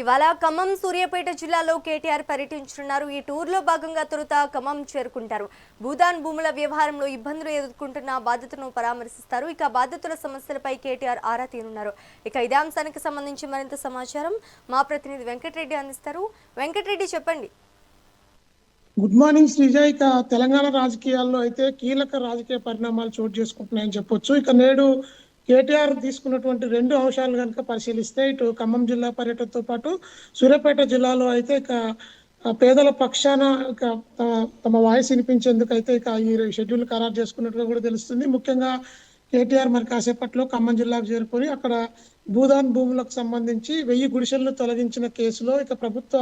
ఇవాళ ఖమ్మం సూర్యాపేట జిల్లాలో కేటీఆర్ పర్యటించనున్నారు. ఈ టూర్లో భాగంగా తొలుత ఖమ్మం చేరుకుంటారు. భూదాన్ భూముల వ్యవహారంలో ఇబ్బందులు ఎదుర్కొంటున్న బాధితులను పరామర్శిస్తారు. ఇక బాధితుల సమస్యలపై కేటీఆర్ ఆరా తీనున్నారు. ఇక ఇదే అంశానికి సంబంధించి మరింత సమాచారం మా ప్రతినిధి వెంకటరెడ్డి అందిస్తారు. వెంకటరెడ్డి, చెప్పండి. Good morning Sreeja. ఇక తెలంగాణ రాజకీయాల్లో అయితే కీలక రాజకీయ పరిణామాలు చోటు చేసుకుంటున్నాయని చెప్పొచ్చు. ఇక నేడు కేటీఆర్ తీసుకున్నటువంటి రెండు అంశాలు కనుక పరిశీలిస్తే, ఇటు ఖమ్మం జిల్లా పర్యటనతో పాటు సూర్యాపేట జిల్లాలో అయితే ఇక పేదల పక్షాన ఇక తమ వాయిస్ వినిపించేందుకు అయితే ఇక ఈ షెడ్యూల్ ఖరారు చేసుకున్నట్టుగా కూడా తెలుస్తుంది. ముఖ్యంగా కేటీఆర్ మరి కాసేపట్లో ఖమ్మం జిల్లాకు చేరుకొని అక్కడ భూదాన్ భూములకు సంబంధించి 1000 గుడిసెలను తొలగించిన కేసులో ఇక ప్రభుత్వ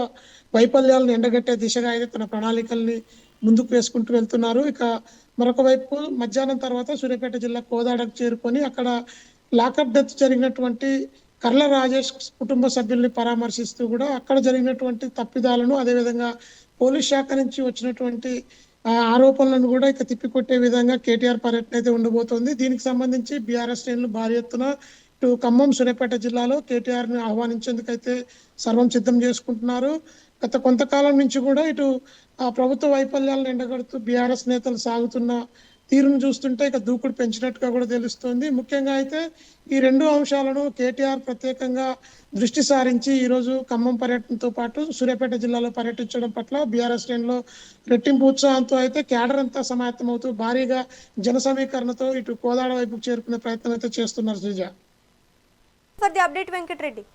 వైఫల్యాలను ఎండగట్టే దిశగా అయితే తన ప్రణాళికల్ని ముందుకు వేసుకుంటూ వెళ్తున్నారు. ఇక మరొక వైపు మధ్యాహ్నం తర్వాత సూర్యాపేట జిల్లా కోదాడకు చేరుకొని అక్కడ లాకప్ డెత్ జరిగినటువంటి కర్ల రాజేష్ కుటుంబ సభ్యుల్ని పరామర్శిస్తూ కూడా అక్కడ జరిగినటువంటి తప్పిదాలను, అదేవిధంగా పోలీస్ శాఖ నుంచి వచ్చినటువంటి ఆరోపణలను కూడా ఇక తిప్పికొట్టే విధంగా కేటీఆర్ పర్యటన అయితే ఉండబోతోంది. దీనికి సంబంధించి బీఆర్ఎస్ శ్రేణులు భారీ ఎత్తున ఇటు ఖమ్మం సూర్యాపేట జిల్లాలో కేటీఆర్ ని ఆహ్వానించేందుకైతే సర్వం సిద్ధం చేసుకుంటున్నారు. గత కొంతకాలం నుంచి కూడా ఇటు ప్రభుత్వ వైఫల్యాలను ఎండగడుతూ బీఆర్ఎస్ నేతలు సాగుతున్న తీరును చూస్తుంటే ఇక దూకుడు పెంచినట్టుగా కూడా తెలుస్తోంది. ముఖ్యంగా అయితే ఈ రెండు అంశాలను కేటీఆర్ ప్రత్యేకంగా దృష్టి సారించి ఈరోజు ఖమ్మం పర్యటనతో పాటు సూర్యాపేట జిల్లాలో పర్యటించడం పట్ల బీఆర్ఎస్ శ్రేణుల్లో రెట్టింపు ఉత్సాహంతో అయితే క్యాడర్ అంతా సమాయత్తమవుతూ భారీగా జన సమీకరణతో ఇటు కోదాడ వైపుకు చేరుకునే ప్రయత్నం అయితే చేస్తున్నారు Sreeja. For the update Venkatareddy.